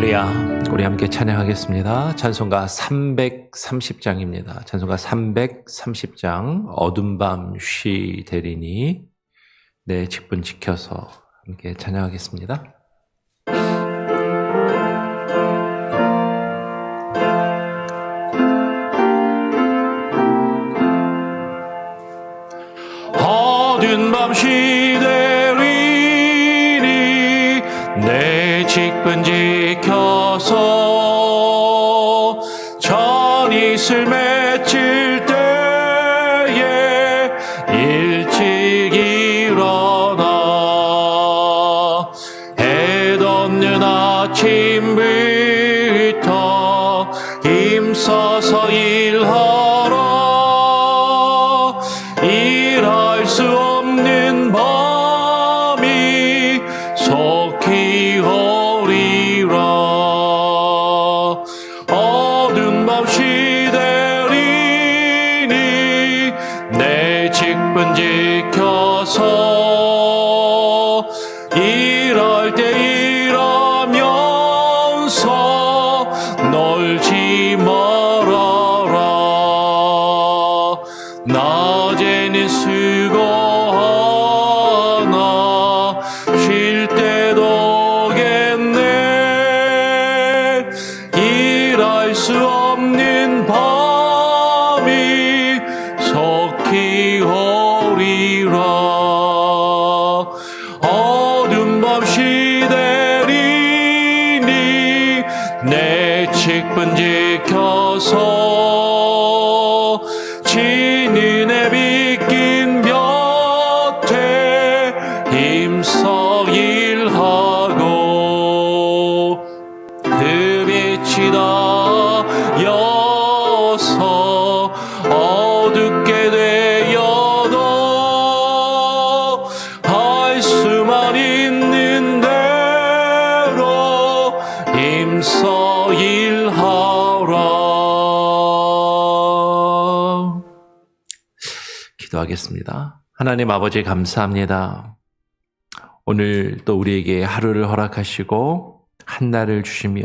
할렐루야. 우리 함께 찬양하겠습니다. 찬송가 330장입니다. 찬송가 330장 어둠 밤 쉬되리니 내 직분 지켜서 함께 찬양하겠습니다. 어두운 밤 쉬되리니 내 직분 지켜서 전 이슬 맺힐 때에 일찍 일어나 해 돋는 아침부터 힘써서 일하라. 일할 수 없는 밤이 속히 오리라. 어두운 밤 쉬되리니 내 직분 지켜서 일할 때 일하면서 놀지 말아라. 낮에는 수고하나 쉴 때도 오겠네. 일할 수 없는 밤이 속히 오리라. 어두운 밤 쉬되리니 내 직분 지켜서 진은 해 비낀 곁에 힘써 일하고 그 빛이 닿여서 어둡게 되어도 할 수만 있는 대로 힘써 일하라. 기도하겠습니다. 하나님 아버지 감사합니다. 오늘 또 우리에게 하루를 허락하시고 한날을 주시며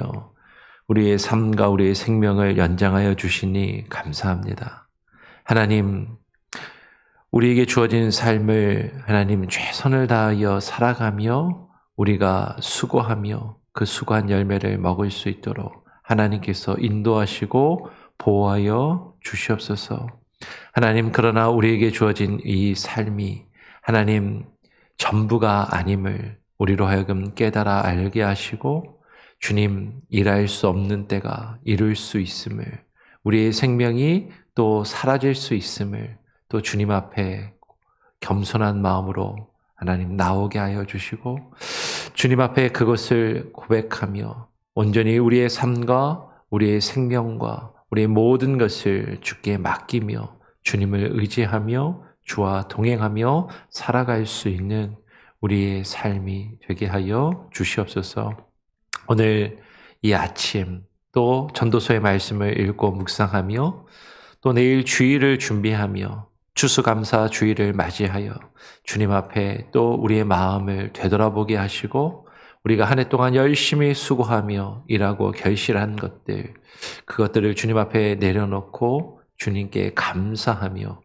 우리의 삶과 우리의 생명을 연장하여 주시니 감사합니다. 하나님, 우리에게 주어진 삶을 하나님 최선을 다하여 살아가며 우리가 수고하며 그 수고한 열매를 먹을 수 있도록 하나님께서 인도하시고 보호하여 주시옵소서. 하나님, 그러나 우리에게 주어진 이 삶이 하나님 전부가 아님을 우리로 하여금 깨달아 알게 하시고 주님, 일할 수 없는 때가 이룰 수 있음을, 우리의 생명이 또 사라질 수 있음을 또 주님 앞에 겸손한 마음으로 하나님 나오게 하여 주시고 주님 앞에 그것을 고백하며 온전히 우리의 삶과 우리의 생명과 우리의 모든 것을 주께 맡기며 주님을 의지하며 주와 동행하며 살아갈 수 있는 우리의 삶이 되게 하여 주시옵소서. 오늘 이 아침 또 전도서의 말씀을 읽고 묵상하며 또 내일 주일을 준비하며 추수감사 주일을 맞이하여 주님 앞에 또 우리의 마음을 되돌아보게 하시고 우리가 한 해 동안 열심히 수고하며 일하고 결실한 것들, 그것들을 주님 앞에 내려놓고 주님께 감사하며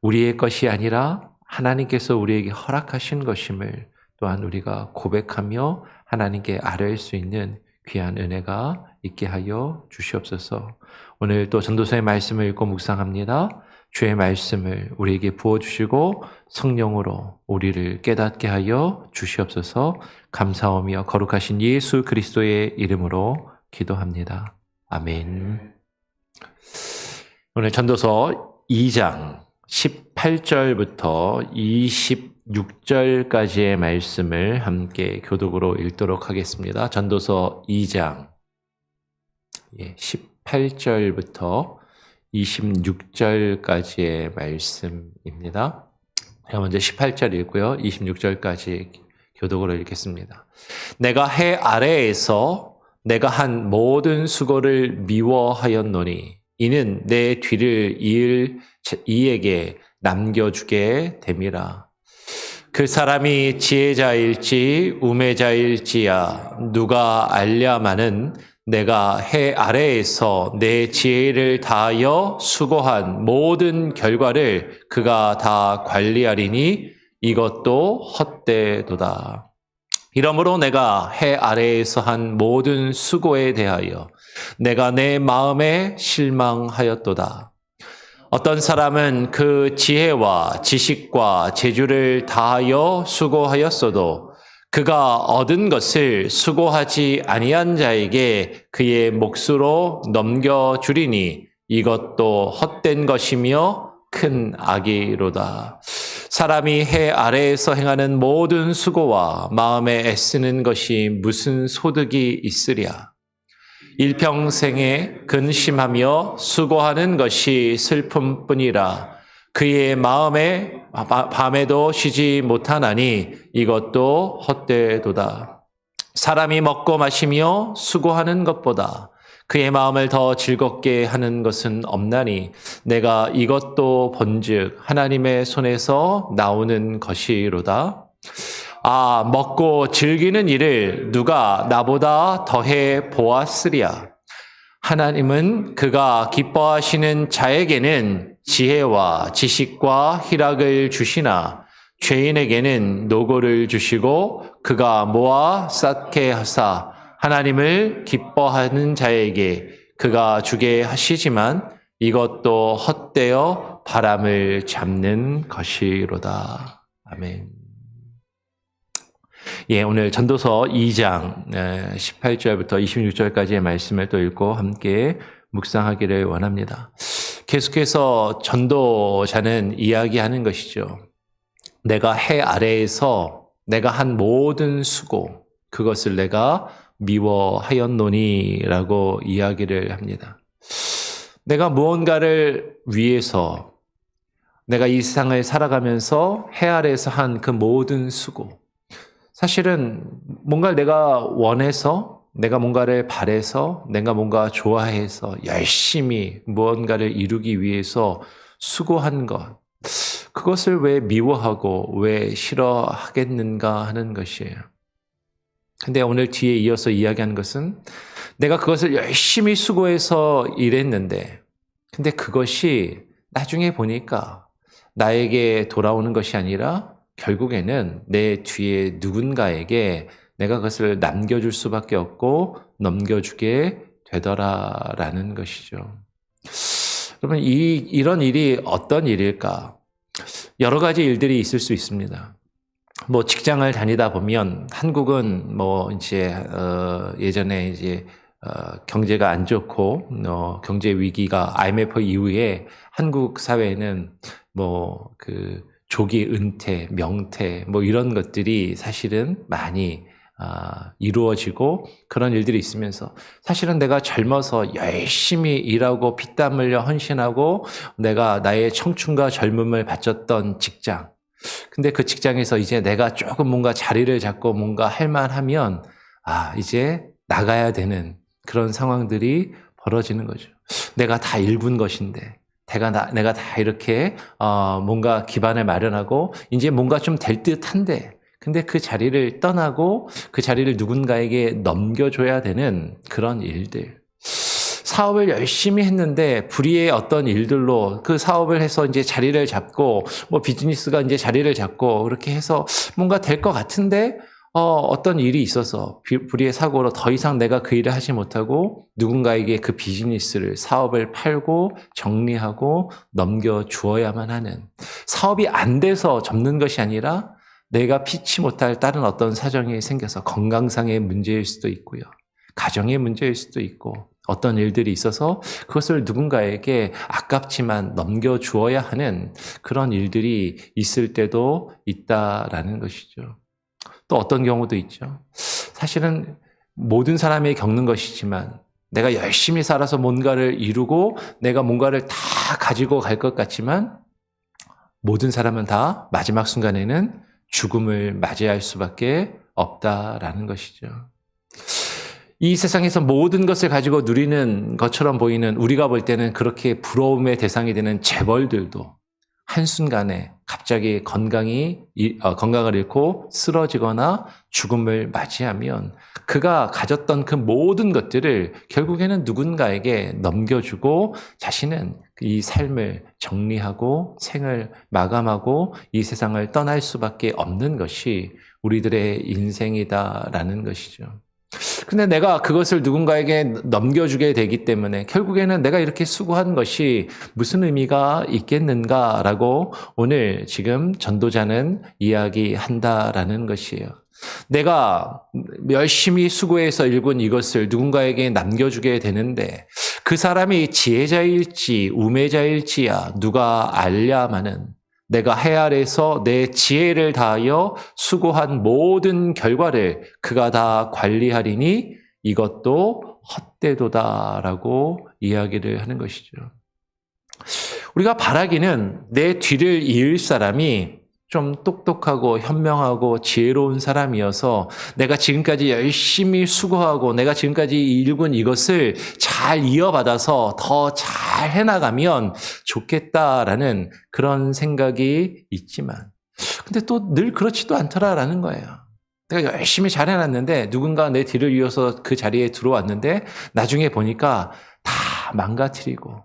우리의 것이 아니라 하나님께서 우리에게 허락하신 것임을 또한 우리가 고백하며 하나님께 아뢰일 수 있는 귀한 은혜가 있게 하여 주시옵소서. 오늘 또 전도서의 말씀을 읽고 묵상합니다. 주의 말씀을 우리에게 부어주시고 성령으로 우리를 깨닫게 하여 주시옵소서. 감사하며 거룩하신 예수 그리스도의 이름으로 기도합니다. 아멘. 오늘 전도서 2장 18절부터 26절까지의 말씀을 함께 교독으로 읽도록 하겠습니다. 전도서 2장 18절부터 26절까지의 말씀입니다. 제가 먼저 18절 읽고요. 26절까지 교독으로 읽겠습니다. 내가 해 아래에서 내가 한 모든 수고를 미워하였노니 이는 내 뒤를 이을 이에게 남겨주게 됨이라. 그 사람이 지혜자일지 우매자일지야 누가 알랴마는 내가 해 아래에서 내 지혜를 다하여 수고한 모든 결과를 그가 다 관리하리니 이것도 헛되도다. 이러므로 내가 해 아래에서 한 모든 수고에 대하여 내가 내 마음에 실망하였도다. 어떤 사람은 그 지혜와 지식과 재주를 다하여 수고하였어도 그가 얻은 것을 수고하지 아니한 자에게 그의 몫으로 넘겨주리니 이것도 헛된 것이며 큰 악이로다. 사람이 해 아래에서 행하는 모든 수고와 마음에 애쓰는 것이 무슨 소득이 있으랴. 일평생에 근심하며 수고하는 것이 슬픔뿐이라. 그의 마음에 밤에도 쉬지 못하나니 이것도 헛되도다. 사람이 먹고 마시며 수고하는 것보다 그의 마음을 더 즐겁게 하는 것은 없나니 내가 이것도 본즉 하나님의 손에서 나오는 것이로다. 아, 먹고 즐기는 일을 누가 나보다 더해 보았으랴. 하나님은 그가 기뻐하시는 자에게는 지혜와 지식과 희락을 주시나 죄인에게는 노고를 주시고 그가 모아 쌓게 하사 하나님을 기뻐하는 자에게 그가 주게 하시지만 이것도 헛되어 바람을 잡는 것이로다. 아멘. 예, 오늘 전도서 2장 18절부터 26절까지의 말씀을 또 읽고 함께 묵상하기를 원합니다. 계속해서 전도자는 이야기하는 것이죠. 내가 해 아래에서 내가 한 모든 수고, 그것을 내가 미워하였노니라고 이야기를 합니다. 내가 무언가를 위해서 내가 이 세상을 살아가면서 해 아래에서 한 그 모든 수고, 사실은 뭔가를 내가 원해서, 내가 뭔가를 바래서, 내가 뭔가 좋아해서 열심히 무언가를 이루기 위해서 수고한 것, 그것을 왜 미워하고 왜 싫어하겠는가 하는 것이에요. 근데 오늘 뒤에 이어서 이야기하는 것은 내가 그것을 열심히 수고해서 일했는데, 근데 그것이 나중에 보니까 나에게 돌아오는 것이 아니라 결국에는 내 뒤에 누군가에게 내가 그것을 남겨줄 수밖에 없고 넘겨주게 되더라라는 것이죠. 여러분, 이런 일이 어떤 일일까? 여러 가지 일들이 있을 수 있습니다. 뭐 직장을 다니다 보면 한국은 뭐 이제 예전에 이제 경제가 안 좋고 경제 위기가 IMF 이후에 한국 사회는 뭐 그 조기 은퇴, 명퇴 뭐 이런 것들이 사실은 많이 이루어지고 그런 일들이 있으면서 사실은 내가 젊어서 열심히 일하고 피땀 흘려 헌신하고 내가 나의 청춘과 젊음을 바쳤던 직장, 근데 그 직장에서 이제 내가 조금 뭔가 자리를 잡고 뭔가 할 만하면 이제 나가야 되는 그런 상황들이 벌어지는 거죠. 내가 다 일군 것인데 내가 다 이렇게 뭔가 기반을 마련하고 이제 뭔가 좀 될 듯한데, 근데 그 자리를 떠나고 그 자리를 누군가에게 넘겨줘야 되는 그런 일들. 사업을 열심히 했는데 불의의 어떤 일들로 그 사업을 해서 이제 자리를 잡고 뭐 비즈니스가 이제 자리를 잡고 그렇게 해서 뭔가 될 것 같은데 어떤 일이 있어서 불의의 사고로 더 이상 내가 그 일을 하지 못하고 누군가에게 그 비즈니스를, 사업을 팔고 정리하고 넘겨주어야만 하는, 사업이 안 돼서 접는 것이 아니라 내가 피치 못할 다른 어떤 사정이 생겨서 건강상의 문제일 수도 있고요. 가정의 문제일 수도 있고 어떤 일들이 있어서 그것을 누군가에게 아깝지만 넘겨주어야 하는 그런 일들이 있을 때도 있다라는 것이죠. 또 어떤 경우도 있죠. 사실은 모든 사람이 겪는 것이지만 내가 열심히 살아서 뭔가를 이루고 내가 뭔가를 다 가지고 갈 것 같지만 모든 사람은 다 마지막 순간에는 죽음을 맞이할 수밖에 없다라는 것이죠. 이 세상에서 모든 것을 가지고 누리는 것처럼 보이는, 우리가 볼 때는 그렇게 부러움의 대상이 되는 재벌들도 한순간에 갑자기 건강을 잃고 쓰러지거나 죽음을 맞이하면 그가 가졌던 그 모든 것들을 결국에는 누군가에게 넘겨주고 자신은 이 삶을 정리하고 생을 마감하고 이 세상을 떠날 수밖에 없는 것이 우리들의 인생이다라는 것이죠. 근데 내가 그것을 누군가에게 넘겨주게 되기 때문에 결국에는 내가 이렇게 수고한 것이 무슨 의미가 있겠는가라고 오늘 지금 전도자는 이야기한다라는 것이에요. 내가 열심히 수고해서 일군 이것을 누군가에게 남겨주게 되는데 그 사람이 지혜자일지 우매자일지야 누가 알랴마는 내가 해 아래서 내 지혜를 다하여 수고한 모든 결과를 그가 다 관리하리니 이것도 헛되도다라고 이야기를 하는 것이죠. 우리가 바라기는 내 뒤를 이을 사람이 좀 똑똑하고 현명하고 지혜로운 사람이어서 내가 지금까지 열심히 수고하고 내가 지금까지 일군 이것을 잘 이어받아서 더 잘 해나가면 좋겠다라는 그런 생각이 있지만 근데 또 늘 그렇지도 않더라라는 거예요. 내가 열심히 잘 해놨는데 누군가 내 뒤를 이어서 그 자리에 들어왔는데 나중에 보니까 다 망가뜨리고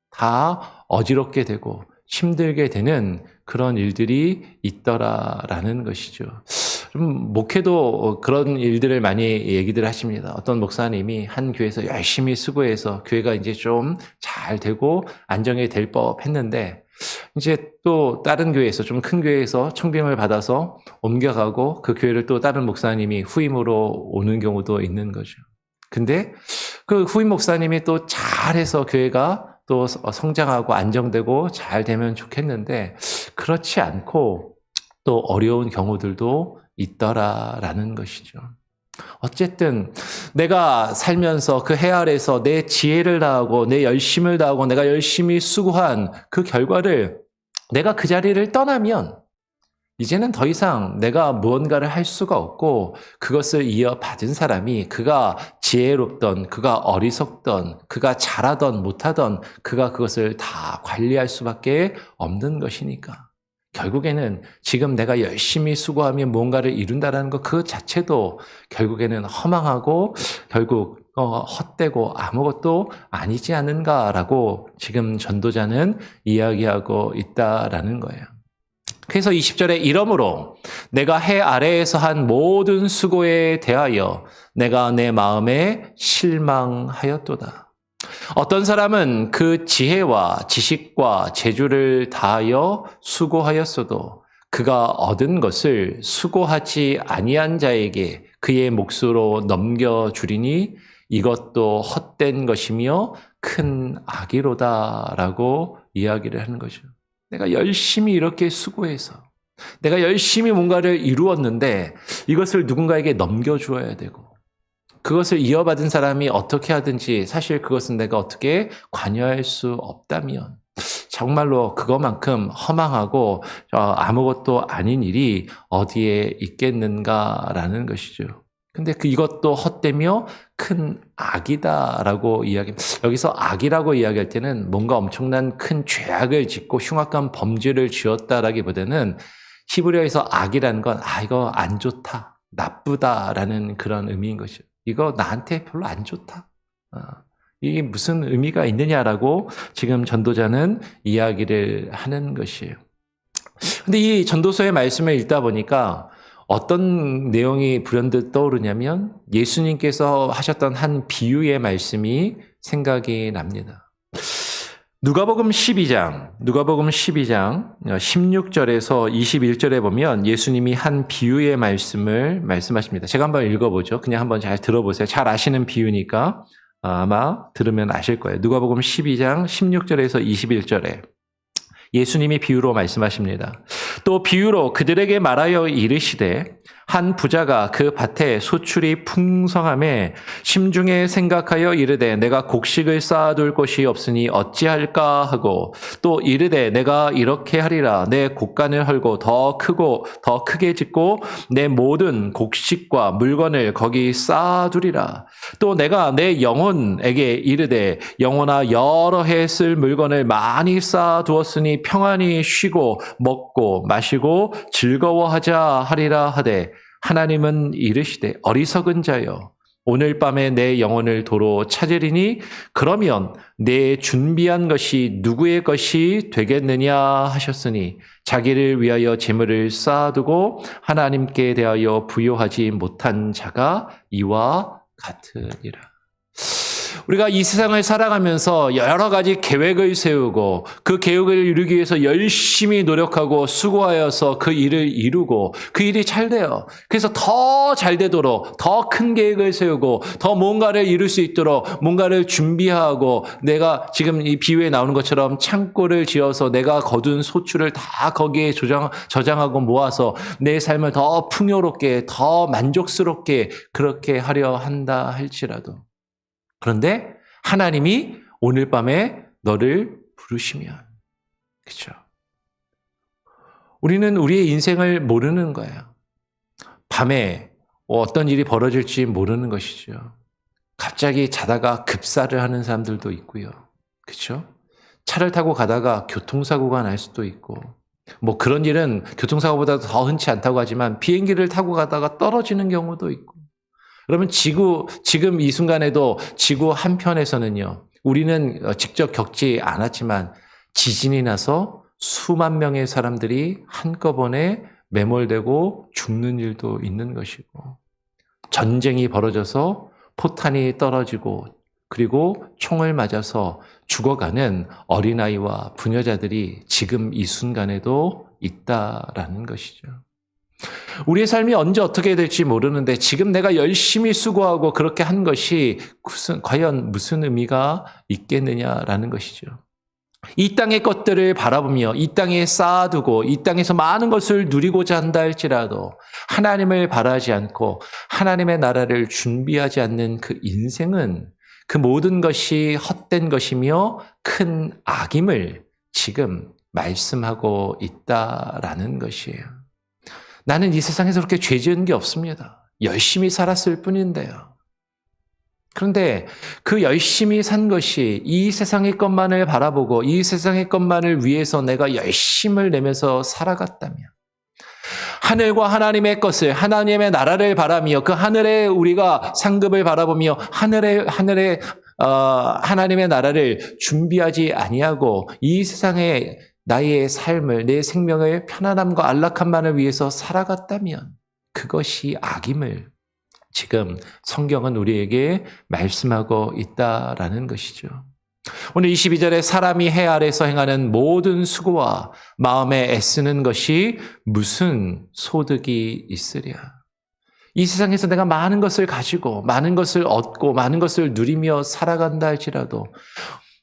다 어지럽게 되고 힘들게 되는 그런 일들이 있더라라는 것이죠. 좀 목회도 그런 일들을 많이 얘기들 하십니다. 어떤 목사님이 한 교회에서 열심히 수고해서 교회가 이제 좀 잘 되고 안정이 될 법했는데 이제 또 다른 교회에서 좀 큰 교회에서 청빙을 받아서 옮겨가고 그 교회를 또 다른 목사님이 후임으로 오는 경우도 있는 거죠. 근데 그 후임 목사님이 또 잘해서 교회가 또 성장하고 안정되고 잘 되면 좋겠는데 그렇지 않고 또 어려운 경우들도 있더라라는 것이죠. 어쨌든 내가 살면서 그 해 아래서 내 지혜를 다하고 내 열심을 다하고 내가 열심히 수고한 그 결과를 내가 그 자리를 떠나면 이제는 더 이상 내가 무언가를 할 수가 없고 그것을 이어받은 사람이 그가 지혜롭던, 그가 어리석던, 그가 잘하던 못하던 그가 그것을 다 관리할 수밖에 없는 것이니까 결국에는 지금 내가 열심히 수고하며 뭔가를 이룬다는 것 그 자체도 결국에는 허망하고 결국 헛되고 아무것도 아니지 않은가라고 지금 전도자는 이야기하고 있다라는 거예요. 그래서 20절에 이러므로 내가 해 아래에서 한 모든 수고에 대하여 내가 내 마음에 실망하였도다. 어떤 사람은 그 지혜와 지식과 재주를 다하여 수고하였어도 그가 얻은 것을 수고하지 아니한 자에게 그의 몫으로 넘겨주리니 이것도 헛된 것이며 큰 악이로다라고 이야기를 하는 거죠. 내가 열심히 이렇게 수고해서 내가 열심히 뭔가를 이루었는데 이것을 누군가에게 넘겨주어야 되고 그것을 이어받은 사람이 어떻게 하든지 사실 그것은 내가 어떻게 관여할 수 없다면 정말로 그것만큼 허망하고 아무것도 아닌 일이 어디에 있겠는가라는 것이죠. 근데 이것도 헛되며 큰 악이다라고 여기서 악이라고 이야기할 때는 뭔가 엄청난 큰 죄악을 짓고 흉악한 범죄를 지었다라기보다는 히브리어에서 악이라는 건 이거 안 좋다, 나쁘다라는 그런 의미인 것이죠. 이거 나한테 별로 안 좋다. 이게 무슨 의미가 있느냐라고 지금 전도자는 이야기를 하는 것이에요. 근데 이 전도서의 말씀을 읽다 보니까 어떤 내용이 불현듯 떠오르냐면 예수님께서 하셨던 한 비유의 말씀이 생각이 납니다. 누가복음 12장 16절에서 21절에 보면 예수님이 한 비유의 말씀을 말씀하십니다. 제가 한번 읽어보죠. 그냥 한번 잘 들어보세요. 잘 아시는 비유니까 아마 들으면 아실 거예요. 누가복음 12장 16절에서 21절에 예수님이 비유로 말씀하십니다. 또 비유로 그들에게 말하여 이르시되 한 부자가 그 밭에 소출이 풍성함에 심중에 생각하여 이르되 내가 곡식을 쌓아둘 곳이 없으니 어찌할까 하고 또 이르되 내가 이렇게 하리라 내 곡간을 헐고 더 크게 짓고 내 모든 곡식과 물건을 거기 쌓아두리라. 또 내가 내 영혼에게 이르되 영혼아 여러 해 쓸 물건을 많이 쌓아두었으니 평안히 쉬고 먹고 마시고 즐거워하자 하리라 하되 하나님은 이르시되 어리석은 자여 오늘 밤에 내 영혼을 도로 찾으리니 그러면 내 준비한 것이 누구의 것이 되겠느냐 하셨으니 자기를 위하여 재물을 쌓아두고 하나님께 대하여 부요하지 못한 자가 이와 같으니라. 우리가 이 세상을 살아가면서 여러 가지 계획을 세우고 그 계획을 이루기 위해서 열심히 노력하고 수고하여서 그 일을 이루고 그 일이 잘 돼요. 그래서 더 잘 되도록 더 큰 계획을 세우고 더 뭔가를 이룰 수 있도록 뭔가를 준비하고 내가 지금 이 비유에 나오는 것처럼 창고를 지어서 내가 거둔 소출을 다 거기에 저장하고 모아서 내 삶을 더 풍요롭게 더 만족스럽게 그렇게 하려 한다 할지라도 그런데 하나님이 오늘 밤에 너를 부르시면, 그렇죠? 우리는 우리의 인생을 모르는 거예요. 밤에 어떤 일이 벌어질지 모르는 것이죠. 갑자기 자다가 급사를 하는 사람들도 있고요. 그렇죠? 차를 타고 가다가 교통사고가 날 수도 있고 뭐 그런 일은 교통사고보다 더 흔치 않다고 하지만 비행기를 타고 가다가 떨어지는 경우도 있고 그러면 지금 이 순간에도 지구 한편에서는요, 우리는 직접 겪지 않았지만 지진이 나서 수만 명의 사람들이 한꺼번에 매몰되고 죽는 일도 있는 것이고, 전쟁이 벌어져서 포탄이 떨어지고, 그리고 총을 맞아서 죽어가는 어린아이와 부녀자들이 지금 이 순간에도 있다라는 것이죠. 우리의 삶이 언제 어떻게 될지 모르는데 지금 내가 열심히 수고하고 그렇게 한 것이 과연 무슨 의미가 있겠느냐라는 것이죠. 이 땅의 것들을 바라보며 이 땅에 쌓아두고 이 땅에서 많은 것을 누리고자 한다 할지라도 하나님을 바라지 않고 하나님의 나라를 준비하지 않는 그 인생은 그 모든 것이 헛된 것이며 큰 악임을 지금 말씀하고 있다라는 것이에요. 나는 이 세상에서 그렇게 죄 지은 게 없습니다. 열심히 살았을 뿐인데요. 그런데 그 열심히 산 것이 이 세상의 것만을 바라보고 이 세상의 것만을 위해서 내가 열심을 내면서 살아갔다면 하늘과 하나님의 것을 하나님의 나라를 바라며 그 하늘에 우리가 상급을 바라보며 하나님의 나라를 준비하지 아니하고 이 세상에 나의 삶을, 내 생명을 편안함과 안락함만을 위해서 살아갔다면 그것이 악임을 지금 성경은 우리에게 말씀하고 있다라는 것이죠. 오늘 22절에 사람이 해 아래서 행하는 모든 수고와 마음에 애쓰는 것이 무슨 소득이 있으랴. 이 세상에서 내가 많은 것을 가지고 많은 것을 얻고 많은 것을 누리며 살아간다 할지라도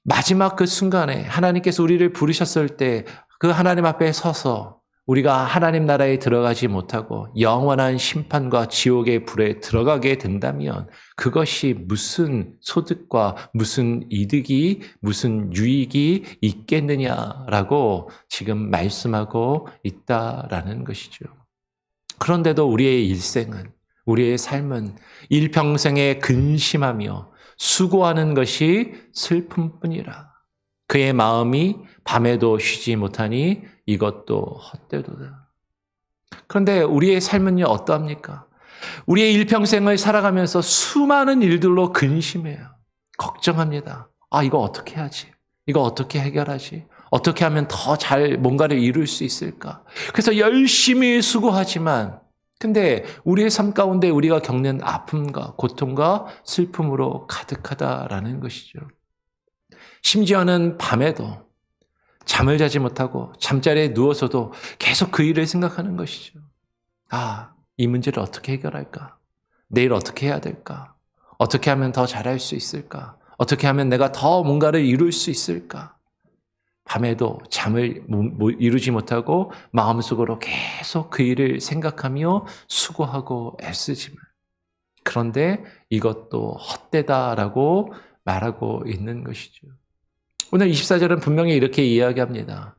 마지막 그 순간에 하나님께서 우리를 부르셨을 때 그 하나님 앞에 서서 우리가 하나님 나라에 들어가지 못하고 영원한 심판과 지옥의 불에 들어가게 된다면 그것이 무슨 소득과 무슨 이득이 무슨 유익이 있겠느냐라고 지금 말씀하고 있다라는 것이죠. 그런데도 우리의 일생은 우리의 삶은 일평생에 근심하며 수고하는 것이 슬픔뿐이라. 그의 마음이 밤에도 쉬지 못하니 이것도 헛되도다. 그런데 우리의 삶은요 어떠합니까? 우리의 일평생을 살아가면서 수많은 일들로 근심해요. 걱정합니다. 이거 어떻게 하지? 이거 어떻게 해결하지? 어떻게 하면 더 잘 뭔가를 이룰 수 있을까? 그래서 열심히 수고하지만 근데 우리의 삶 가운데 우리가 겪는 아픔과 고통과 슬픔으로 가득하다라는 것이죠. 심지어는 밤에도 잠을 자지 못하고 잠자리에 누워서도 계속 그 일을 생각하는 것이죠. 이 문제를 어떻게 해결할까? 내일 어떻게 해야 될까? 어떻게 하면 더 잘할 수 있을까? 어떻게 하면 내가 더 뭔가를 이룰 수 있을까? 밤에도 잠을 이루지 못하고 마음속으로 계속 그 일을 생각하며 수고하고 애쓰지만 그런데 이것도 헛되다라고 말하고 있는 것이죠. 오늘 24절은 분명히 이렇게 이야기합니다.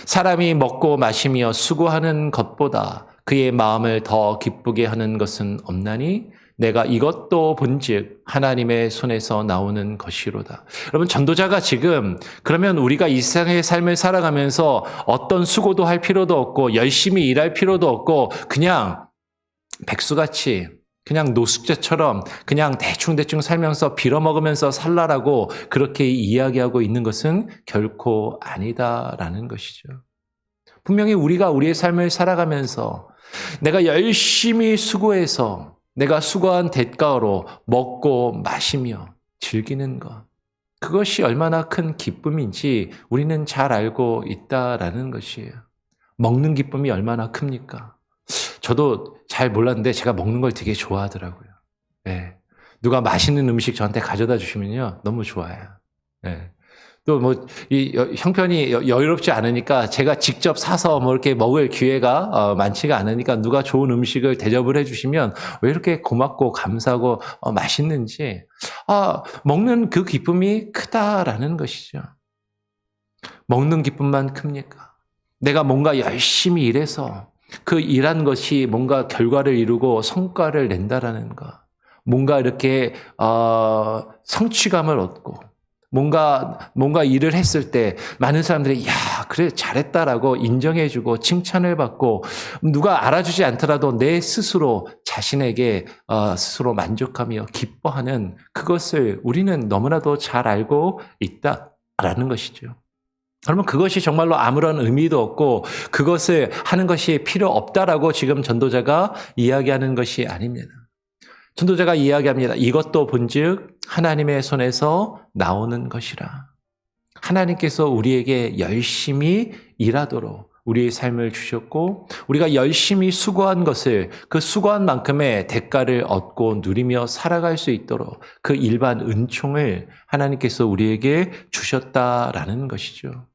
사람이 먹고 마시며 수고하는 것보다 그의 마음을 더 기쁘게 하는 것은 없나니 내가 이것도 본즉 하나님의 손에서 나오는 것이로다. 여러분, 전도자가 지금 그러면 우리가 이 세상의 삶을 살아가면서 어떤 수고도 할 필요도 없고 열심히 일할 필요도 없고 그냥 백수같이 그냥 노숙자처럼 그냥 대충대충 살면서 빌어먹으면서 살라라고 그렇게 이야기하고 있는 것은 결코 아니다라는 것이죠. 분명히 우리가 우리의 삶을 살아가면서 내가 열심히 수고해서 내가 수고한 대가로 먹고 마시며 즐기는 것, 그것이 얼마나 큰 기쁨인지 우리는 잘 알고 있다라는 것이에요. 먹는 기쁨이 얼마나 큽니까? 저도 잘 몰랐는데 제가 먹는 걸 되게 좋아하더라고요. 네. 누가 맛있는 음식 저한테 가져다 주시면요, 너무 좋아요. 네. 또 형편이 여유롭지 않으니까 제가 직접 사서 이렇게 먹을 기회가 많지가 않으니까 누가 좋은 음식을 대접을 해주시면 왜 이렇게 고맙고 감사하고 맛있는지, 먹는 그 기쁨이 크다라는 것이죠. 먹는 기쁨만 큽니까? 내가 뭔가 열심히 일해서 그 일한 것이 뭔가 결과를 이루고 성과를 낸다라는 것, 뭔가 이렇게 성취감을 얻고 뭔가 일을 했을 때 많은 사람들이 야, 그래 잘했다라고 인정해주고 칭찬을 받고 누가 알아주지 않더라도 내 스스로 자신에게 스스로 만족하며 기뻐하는 그것을 우리는 너무나도 잘 알고 있다라는 것이죠. 그러면 그것이 정말로 아무런 의미도 없고 그것을 하는 것이 필요 없다라고 지금 전도자가 이야기하는 것이 아닙니다. 전도자가 이야기합니다. 이것도 본즉 하나님의 손에서 나오는 것이라. 하나님께서 우리에게 열심히 일하도록 우리의 삶을 주셨고 우리가 열심히 수고한 것을 그 수고한 만큼의 대가를 얻고 누리며 살아갈 수 있도록 그 일반 은총을 하나님께서 우리에게 주셨다라는 것이죠.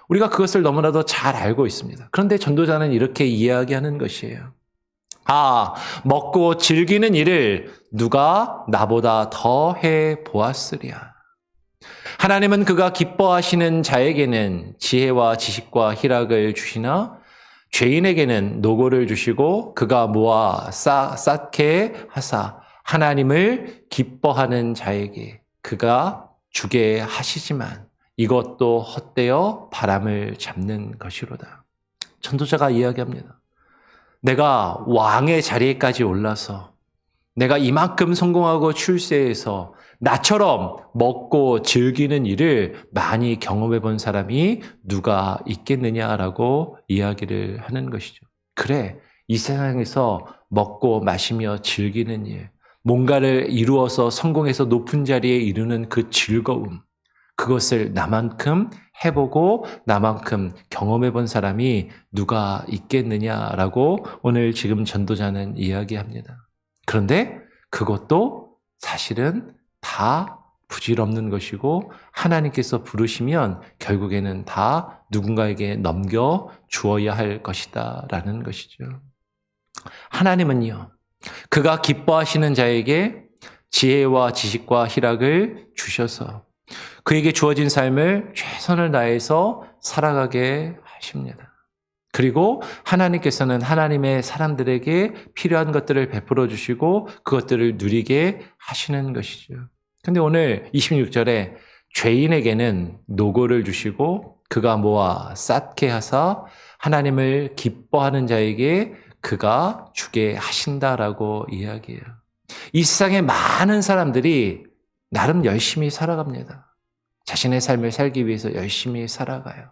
우리가 그것을 너무나도 잘 알고 있습니다. 그런데 전도자는 이렇게 이야기하는 것이에요. 먹고 즐기는 일을 누가 나보다 더 해 보았으랴. 하나님은 그가 기뻐하시는 자에게는 지혜와 지식과 희락을 주시나 죄인에게는 노고를 주시고 그가 모아 쌓게 하사 하나님을 기뻐하는 자에게 그가 주게 하시지만 이것도 헛되어 바람을 잡는 것이로다. 전도자가 이야기합니다. 내가 왕의 자리에까지 올라서 내가 이만큼 성공하고 출세해서 나처럼 먹고 즐기는 일을 많이 경험해 본 사람이 누가 있겠느냐라고 이야기를 하는 것이죠. 그래, 이 세상에서 먹고 마시며 즐기는 일, 뭔가를 이루어서 성공해서 높은 자리에 이르는 그 즐거움, 그것을 나만큼 해보고 나만큼 경험해 본 사람이 누가 있겠느냐라고 오늘 지금 전도자는 이야기합니다. 그런데 그것도 사실은 다 부질없는 것이고 하나님께서 부르시면 결국에는 다 누군가에게 넘겨 주어야 할 것이다 라는 것이죠. 하나님은요, 그가 기뻐하시는 자에게 지혜와 지식과 희락을 주셔서 그에게 주어진 삶을 최선을 다해서 살아가게 하십니다. 그리고 하나님께서는 하나님의 사람들에게 필요한 것들을 베풀어 주시고 그것들을 누리게 하시는 것이죠. 근데 오늘 26절에 죄인에게는 노고를 주시고 그가 모아 쌓게 하사 하나님을 기뻐하는 자에게 그가 주게 하신다라고 이야기해요. 이 세상에 많은 사람들이 나름 열심히 살아갑니다. 자신의 삶을 살기 위해서 열심히 살아가요.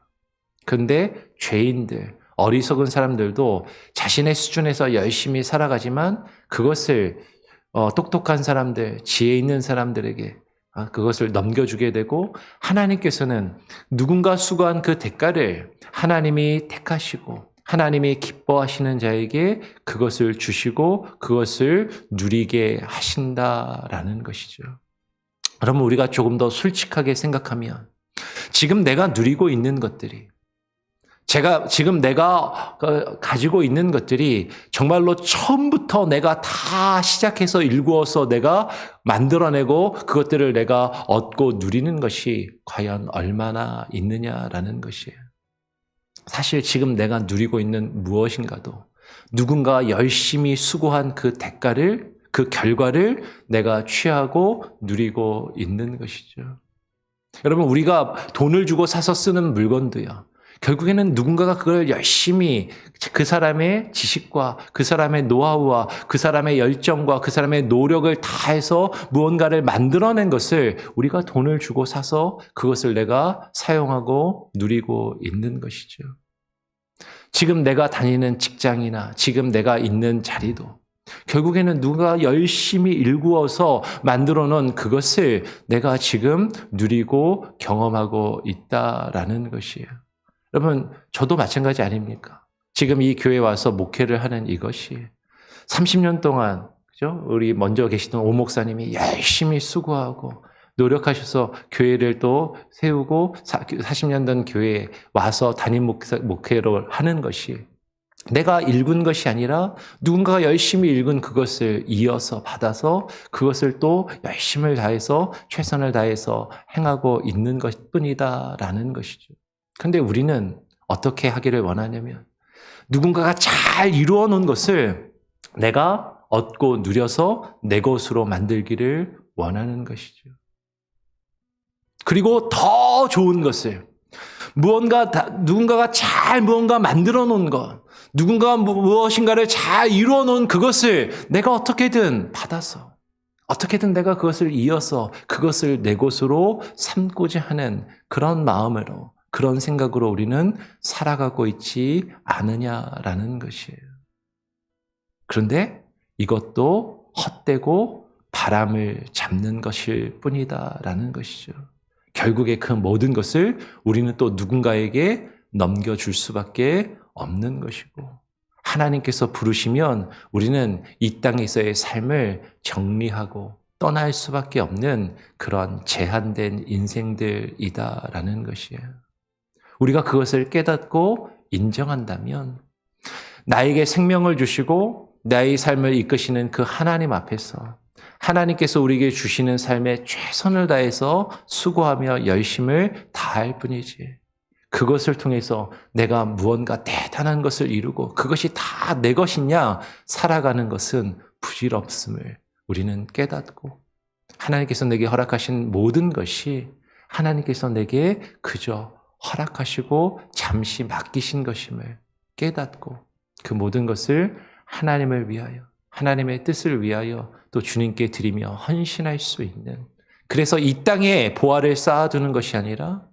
그런데 죄인들, 어리석은 사람들도 자신의 수준에서 열심히 살아가지만 그것을 똑똑한 사람들, 지혜 있는 사람들에게 그것을 넘겨주게 되고 하나님께서는 누군가 수고한 그 대가를 하나님이 택하시고 하나님이 기뻐하시는 자에게 그것을 주시고 그것을 누리게 하신다라는 것이죠. 그러면 우리가 조금 더 솔직하게 생각하면 지금 내가 누리고 있는 것들이, 지금 내가 가지고 있는 것들이 정말로 처음부터 내가 다 시작해서 일구어서 내가 만들어내고 그것들을 내가 얻고 누리는 것이 과연 얼마나 있느냐라는 것이에요. 사실 지금 내가 누리고 있는 무엇인가도 누군가 열심히 수고한 그 대가를, 그 결과를 내가 취하고 누리고 있는 것이죠. 여러분, 우리가 돈을 주고 사서 쓰는 물건도요, 결국에는 누군가가 그걸 열심히 그 사람의 지식과 그 사람의 노하우와 그 사람의 열정과 그 사람의 노력을 다해서 무언가를 만들어낸 것을 우리가 돈을 주고 사서 그것을 내가 사용하고 누리고 있는 것이죠. 지금 내가 다니는 직장이나 지금 내가 있는 자리도 결국에는 누가 열심히 일구어서 만들어 놓은 그것을 내가 지금 누리고 경험하고 있다라는 것이에요. 여러분, 저도 마찬가지 아닙니까? 지금 이 교회에 와서 목회를 하는 이것이 30년 동안, 그죠? 우리 먼저 계시던 오 목사님이 열심히 수고하고 노력하셔서 교회를 또 세우고 40년 된 교회에 와서 담임 목회를 하는 것이 내가 일군 것이 아니라 누군가가 열심히 일군 그것을 이어서 받아서 그것을 또 열심을 다해서 최선을 다해서 행하고 있는 것뿐이다라는 것이죠. 그런데 우리는 어떻게 하기를 원하냐면 누군가가 잘 이루어 놓은 것을 내가 얻고 누려서 내 것으로 만들기를 원하는 것이죠. 그리고 더 좋은 것을 누군가가 잘 무언가 만들어 놓은 것, 누군가가 무엇인가를 잘 이루어 놓은 그것을 내가 어떻게든 받아서 어떻게든 내가 그것을 이어서 그것을 내 것으로 삼고자 하는 그런 마음으로, 그런 생각으로 우리는 살아가고 있지 않느냐라는 것이에요. 그런데 이것도 헛되고 바람을 잡는 것일 뿐이다라는 것이죠. 결국에 그 모든 것을 우리는 또 누군가에게 넘겨줄 수밖에 없는 것이고, 하나님께서 부르시면 우리는 이 땅에서의 삶을 정리하고 떠날 수밖에 없는 그런 제한된 인생들이다라는 것이에요. 우리가 그것을 깨닫고 인정한다면 나에게 생명을 주시고 나의 삶을 이끄시는 그 하나님 앞에서 하나님께서 우리에게 주시는 삶에 최선을 다해서 수고하며 열심을 다할 뿐이지, 그것을 통해서 내가 무언가 대단한 것을 이루고 그것이 다 내 것이냐 살아가는 것은 부질없음을 우리는 깨닫고, 하나님께서 내게 허락하신 모든 것이 하나님께서 내게 그저 허락하시고 잠시 맡기신 것임을 깨닫고 그 모든 것을 하나님을 위하여, 하나님의 뜻을 위하여 또 주님께 드리며 헌신할 수 있는, 그래서 이 땅에 보화를 쌓아두는 것이 아니라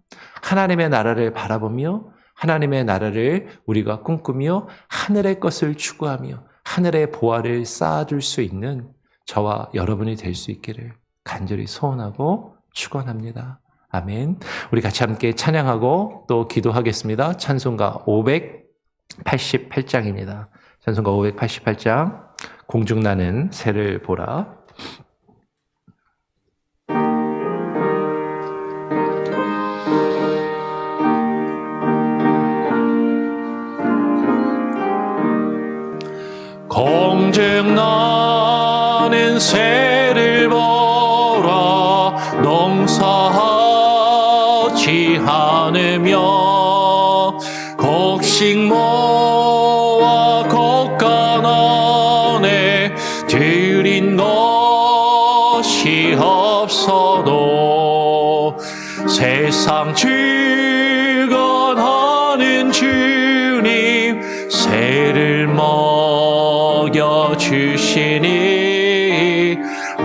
하나님의 나라를 바라보며 하나님의 나라를 우리가 꿈꾸며 하늘의 것을 추구하며 하늘의 보화를 쌓아둘 수 있는 저와 여러분이 될 수 있기를 간절히 소원하고 축원합니다. 아멘. 우리 같이 함께 찬양하고 또 기도하겠습니다. 찬송가 588장입니다. 찬송가 588장, 공중나는 새를 보라. 공중나는 새를 보라. 농사하지 않으며 곡식 모아 곡간 안에 들인 것이 없어도 세상 주관하는 주님 새를 먹여주시니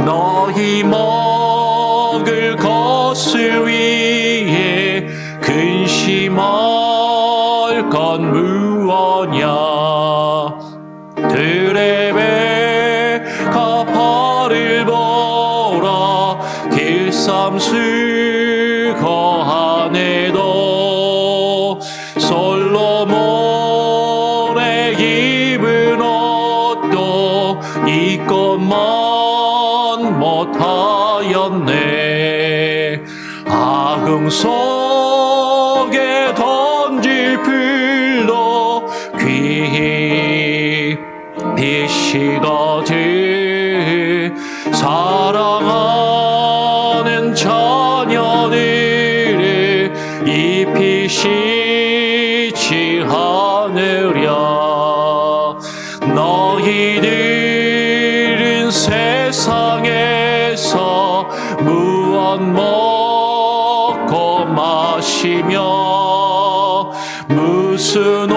너희 먹을 것을 위해 근심할 건 무엇냐. 들의 배가 발을 보라. 길쌈 수거하네도 솔로몬의 입은 옷도 이것만 못하였네. 아궁소 적에 던질 불로 깊이 식어들 사랑하는 자녀들을 잎이 시지 않으랴. 너희들은 세상에서 무엇 먹고 마시며 무슨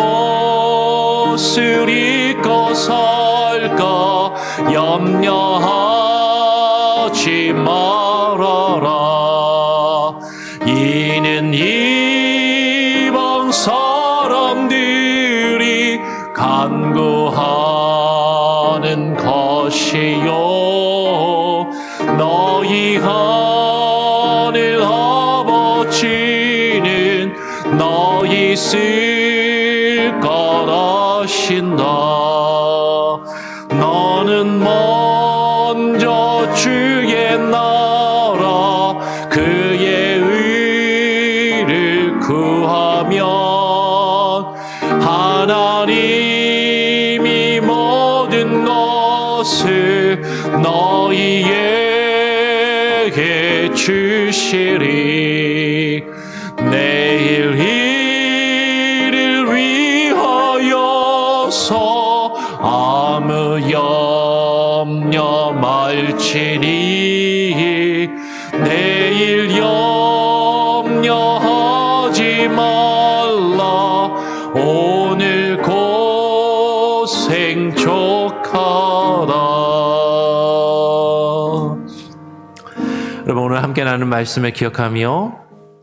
옷을 입고 살까 염려하지 말아라. 이는 이방 사람들이 간구하는 것이요 너희 하늘 아버지는 너희 쓸 것 아신다. 너는 먼저 주의 나라 그의 의를 구하면 하나님이 모든 것을 너희에게 주시리. 내일 일을 위하여서 아무 염려 말지니 내일 염려하지 말라. 오늘 고생 족하다. 여러분, 오늘 함께 나눈 말씀을 기억하며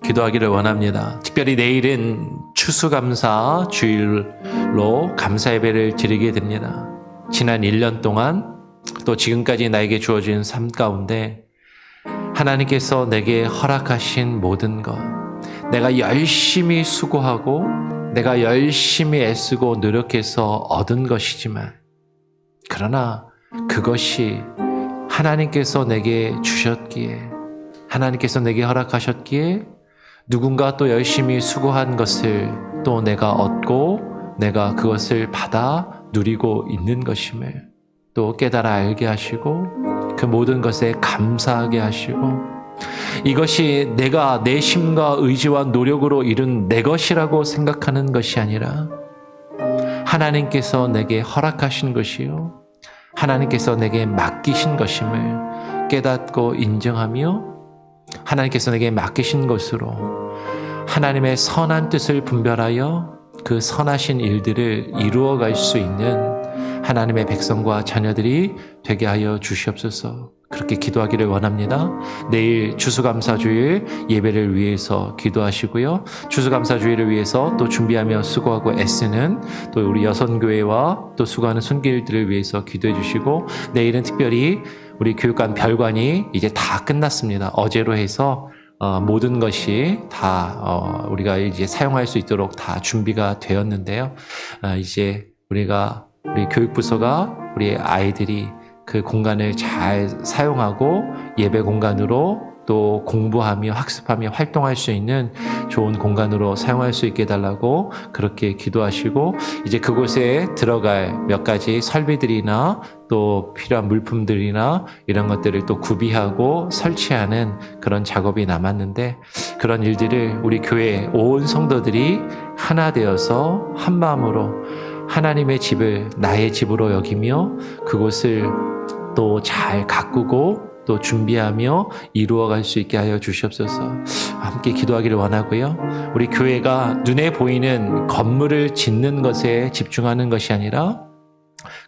기도하기를 원합니다. 특별히 내일은 추수감사 주일로 감사 예배를 드리게 됩니다. 지난 1년 동안 또 지금까지 나에게 주어진 삶 가운데 하나님께서 내게 허락하신 모든 것, 내가 열심히 수고하고 내가 열심히 애쓰고 노력해서 얻은 것이지만, 그러나 그것이 하나님께서 내게 주셨기에, 하나님께서 내게 허락하셨기에 누군가 또 열심히 수고한 것을 또 내가 얻고 내가 그것을 받아 누리고 있는 것임을 또 깨달아 알게 하시고 그 모든 것에 감사하게 하시고, 이것이 내가 내 힘과 의지와 노력으로 이룬 내 것이라고 생각하는 것이 아니라 하나님께서 내게 허락하신 것이요 하나님께서 내게 맡기신 것임을 깨닫고 인정하며 하나님께서 내게 맡기신 것으로 하나님의 선한 뜻을 분별하여 그 선하신 일들을 이루어갈 수 있는 하나님의 백성과 자녀들이 되게 하여 주시옵소서. 그렇게 기도하기를 원합니다. 내일 추수감사주일 예배를 위해서 기도하시고요. 추수감사주일을 위해서 또 준비하며 수고하고 애쓰는 또 우리 여선교회와 또 수고하는 손길들을 위해서 기도해 주시고, 내일은 특별히 우리 교육관 별관이 이제 다 끝났습니다. 어제로 해서 모든 것이 다 우리가 이제 사용할 수 있도록 다 준비가 되었는데요. 이제 우리 교육부서가 우리 아이들이 그 공간을 잘 사용하고 예배 공간으로 또 공부하며 학습하며 활동할 수 있는 좋은 공간으로 사용할 수 있게 해달라고 그렇게 기도하시고, 이제 그곳에 들어갈 몇 가지 설비들이나 또 필요한 물품들이나 이런 것들을 또 구비하고 설치하는 그런 작업이 남았는데, 그런 일들을 우리 교회 온 성도들이 하나 되어서 한 마음으로 하나님의 집을 나의 집으로 여기며 그곳을 또 잘 가꾸고 또 준비하며 이루어갈 수 있게 하여 주시옵소서. 함께 기도하기를 원하고요. 우리 교회가 눈에 보이는 건물을 짓는 것에 집중하는 것이 아니라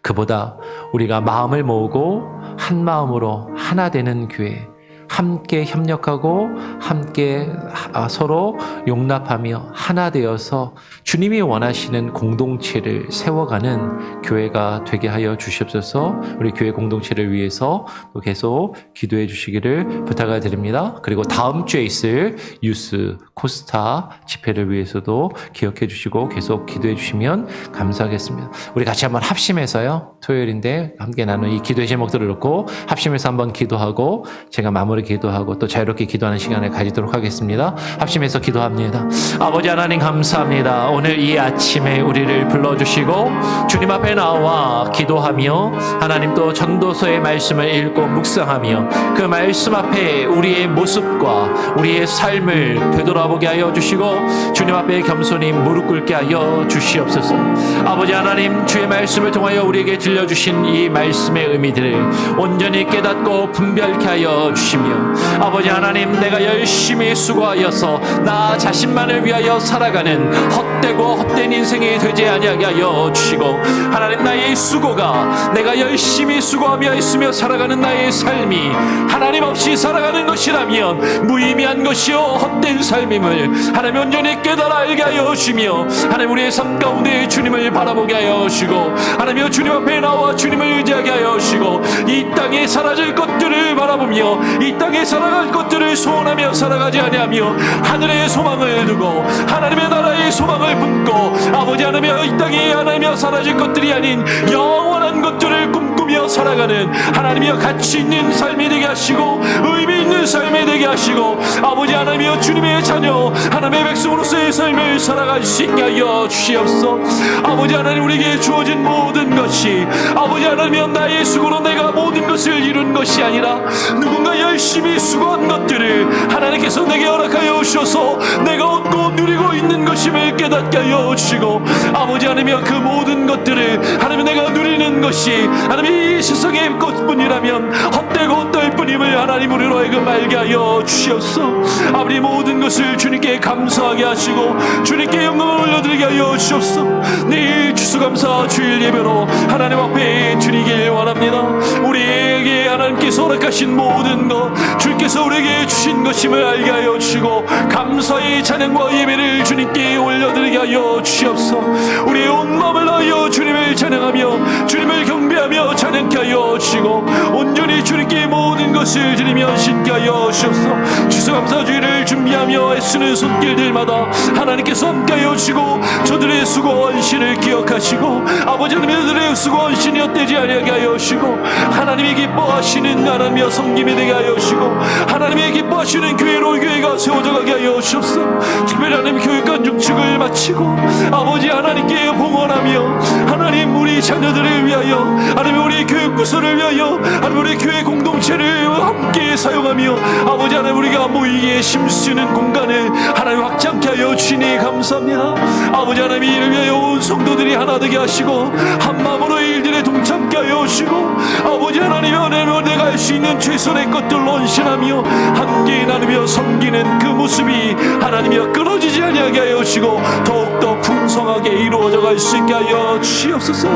그보다 우리가 마음을 모으고 한 마음으로 하나 되는 교회, 함께 협력하고 함께 서로 용납하며 하나 되어서 주님이 원하시는 공동체를 세워가는 교회가 되게 하여 주시옵소서. 우리 교회 공동체를 위해서 또 계속 기도해 주시기를 부탁을 드립니다. 그리고 다음 주에 있을 유스 코스타 집회를 위해서도 기억해 주시고 계속 기도해 주시면 감사하겠습니다. 우리 같이 한번 합심해서요, 토요일인데 함께 나눈 이 기도의 제목들을 놓고 합심해서 한번 기도하고 제가 마무리 기도하고 또 자유롭게 기도하는 시간을 가지도록 하겠습니다. 합심해서 기도합니다. 아버지 하나님 감사합니다. 오늘 이 아침에 우리를 불러주시고 주님 앞에 나와 기도하며 하나님 또 전도서의 말씀을 읽고 묵상하며 그 말씀 앞에 우리의 모습과 우리의 삶을 되돌아보게 하여 주시고 주님 앞에 겸손히 무릎 꿇게 하여 주시옵소서. 아버지 하나님, 주의 말씀을 통하여 우리에게 들려주신 이 말씀의 의미들을 온전히 깨닫고 분별케 하여 주시며 아버지 하나님, 내가 열심히 수고하여서 나 자신만을 위하여 살아가는 헛되고 헛된 인생이 되지 아니하게 하여 주시고 하나님, 나의 수고가 내가 열심히 수고하며 있으며 살아가는 나의 삶이 하나님 없이 살아가는 것이라면 무의미한 것이요 헛된 삶임을 하나님 온전히 깨달아 알게 하여 주시며 하나님, 우리의 삶 가운데 주님을 바라보게 하여 주시고 하나님, 주님 앞에 나와 주님을 의지하게 하여 주시고 이 땅에 사라질 것들을 바라보며 이 땅에 살아갈 것들을 소원하며 살아가지 아니하며 하늘의 소망을 두고 하나님의 나라의 소망을 품고 아버지 하나님, 이 땅에 하나님이여 사라질 것들이 아닌 영원한 것들을 꿈꾸며 살아가는 하나님이여 가치 있는 삶이 되게 하시고 의미 있는 삶이 되게 하시고 아버지 하나님이여 주님의 자녀 하나님의 백성으로서의 삶을 살아갈 수 있게 하여 주시옵소서. 아버지 하나님, 우리에게 주어진 모든 것이 아버지 하나님이여 나의 수고로 내가 모든 것을 이룬 것이 아니라 누군가 열심히 수고한 것들을 하나님께서 내게 허락하여 주셔서 내가 얻고 누리고 있는 것임을 깨닫게 하여 주시고 아버지 하나님이여 그 모든 것들을 하나님 내가 누리는 것이 하나님 이 세상의 것뿐이라면 헛되고 헛될 뿐임을 하나님 우리로 하여금 알게 하여 주시옵소서. 아버지, 모든 것을 주님께 감사하게 하시고 주님께 영광을 올려드리게 하여 주옵소서. 내일 추수감사 주일 예배로 하나님 앞에 드리길 원합니다. 우리에게 하나님께서 허락하신 모든 것 주께서 우리에게 주신 것임을 알게 하여 주시고 감사의 찬양과 예배를 주님께 올려드리게 하여 주시옵소서. 우리의 온 마음을 다하여 주님을 찬양하며 주님을 경배하며 찬양케 하여 주시고 온전히 주님께 모든 것을 드리며 신게 하여 주시옵소서. 추수감사주일을 준비하며 애쓰는 손길들마다 하나님께서 함께하여 주시고 저들의 수고 헌신을 기억하시고 아버지 하나님의 수고 헌신이 헛되지 아니하게 하여 주시고 하나님이 기뻐하시는 하나님의 섬김이 되게 하여 주시고 하나님이 기뻐하시는 교회로 교회가 세워져 가게 하여 주옵소서. 특별히 하나님 교육관 육축을 마치고 아버지 하나님께 봉헌하며 하나님 우리 자녀들을 위하여 하나님 우리 교육부서를 위하여 하나님 우리 교회 공동체를 함께 사용하며 아버지 하나님 우리가 모이기에 힘쓰는 공간을 하나님 확장케 하여 주시니 감사합니다. 아버지 하나님 이를 위하여 온 성도들이 하나 되게 하시고 한 마음으로 일들에 동참케 하여 주시고 아버지 하나님 내가 할 수 있는 최선의 것들로 헌신하며 함께 나누며 섬기는 그 모습이 하나님이여 끊어지지 아니하게 하여 주시고 더욱더 풍성하게 이루어져 갈 수 있게 하여 주시옵소서.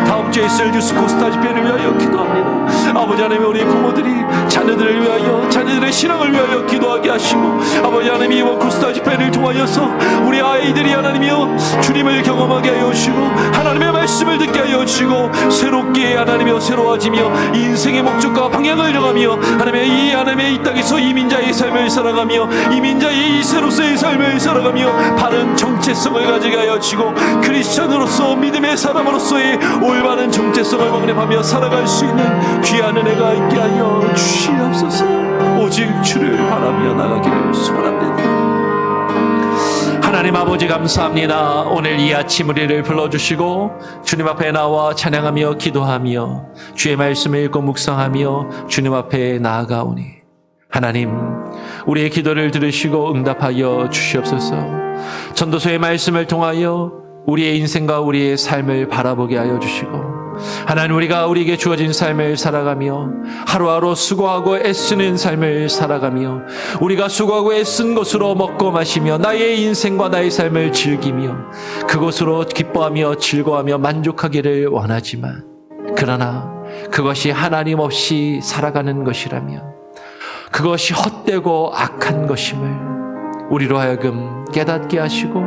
다음 주에 있을 뉴스 코스타 집회를 위하여 기도합니다. 아버지 하나님, 우리 부모들이 자녀들을 위하여 자녀들의 신앙을 위하여 기도하게 하시고 아버지 하나님, 이번 코스타 집회를 통하여서 우리 아이들이 하나님이여 주님을 경험하게 하여 주시고 하나님의 말씀을 듣게 하여 주시고 새롭게 하나님이여 새로워지며 인생의 목적과 방향을 정하며 하나님의 이 땅에서 이민자의 삶을 살아가며 이민자의 이세로서의 삶을 살아가며 바른 정체성을 가지게 하여 주시고 크리스천으로서 믿음의 사람으로서의 올바른 정체성을 확립하며 살아갈 수 있는 귀한 은혜가 있게 하여 주시옵소서. 오직 주를 바라며 나가기를 소원합니다. 하나님 아버지 감사합니다. 오늘 이 아침 우리를 불러주시고 주님 앞에 나와 찬양하며 기도하며 주의 말씀을 읽고 묵상하며 주님 앞에 나아가오니 하나님 우리의 기도를 들으시고 응답하여 주시옵소서. 전도서의 말씀을 통하여 우리의 인생과 우리의 삶을 바라보게 하여 주시고 하나님 우리가 우리에게 주어진 삶을 살아가며 하루하루 수고하고 애쓰는 삶을 살아가며 우리가 수고하고 애쓴 것으로 먹고 마시며 나의 인생과 나의 삶을 즐기며 그것으로 기뻐하며 즐거워하며 만족하기를 원하지만 그러나 그것이 하나님 없이 살아가는 것이라며 그것이 헛되고 악한 것임을 우리로 하여금 깨닫게 하시고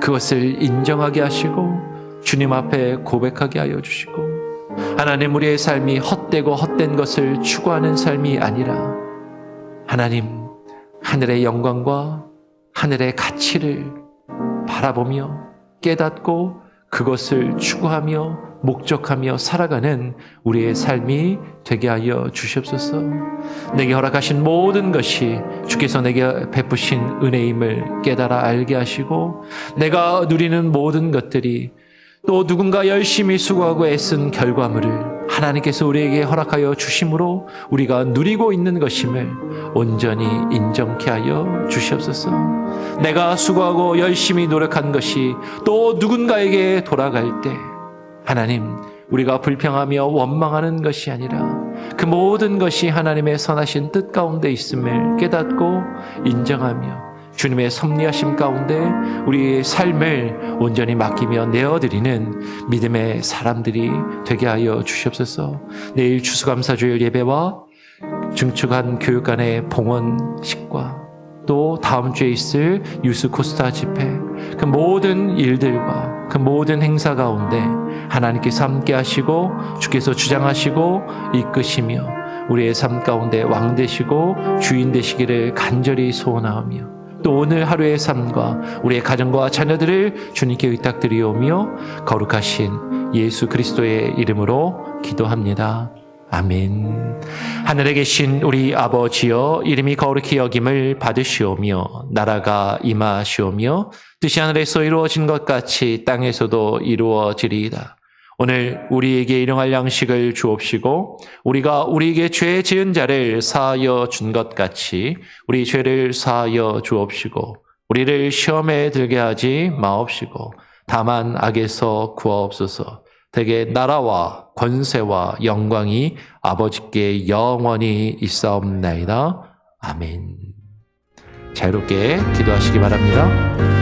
그것을 인정하게 하시고 주님 앞에 고백하게 하여 주시고 하나님 우리의 삶이 헛되고 헛된 것을 추구하는 삶이 아니라 하나님 하늘의 영광과 하늘의 가치를 바라보며 깨닫고 그것을 추구하며 목적하며 살아가는 우리의 삶이 되게 하여 주시옵소서. 내게 허락하신 모든 것이 주께서 내게 베푸신 은혜임을 깨달아 알게 하시고, 내가 누리는 모든 것들이 또 누군가 열심히 수고하고 애쓴 결과물을 하나님께서 우리에게 허락하여 주심으로 우리가 누리고 있는 것임을 온전히 인정케 하여 주시옵소서. 내가 수고하고 열심히 노력한 것이 또 누군가에게 돌아갈 때 하나님, 우리가 불평하며 원망하는 것이 아니라 그 모든 것이 하나님의 선하신 뜻 가운데 있음을 깨닫고 인정하며 주님의 섭리하심 가운데 우리의 삶을 온전히 맡기며 내어드리는 믿음의 사람들이 되게 하여 주시옵소서. 내일 추수감사주일 예배와 중축한 교육관의 봉헌식과 또 다음 주에 있을 유스 코스타 집회, 그 모든 일들과 그 모든 행사 가운데 하나님께서 함께 하시고 주께서 주장하시고 이끄시며 우리의 삶 가운데 왕 되시고 주인 되시기를 간절히 소원하오며, 또 오늘 하루의 삶과 우리의 가정과 자녀들을 주님께 의탁드리오며 거룩하신 예수 그리스도의 이름으로 기도합니다. 아멘. 하늘에 계신 우리 아버지여, 이름이 거룩히 여김을 받으시오며 나라가 임하시오며 뜻이 하늘에서 이루어진 것 같이 땅에서도 이루어지리이다. 오늘 우리에게 일용할 양식을 주옵시고 우리가 우리에게 죄 지은 자를 사하여 준 것 같이 우리 죄를 사하여 주옵시고 우리를 시험에 들게 하지 마옵시고 다만 악에서 구하옵소서. 대개 나라와 권세와 영광이 아버지께 영원히 있사옵나이다. 아멘. 자유롭게 기도하시기 바랍니다.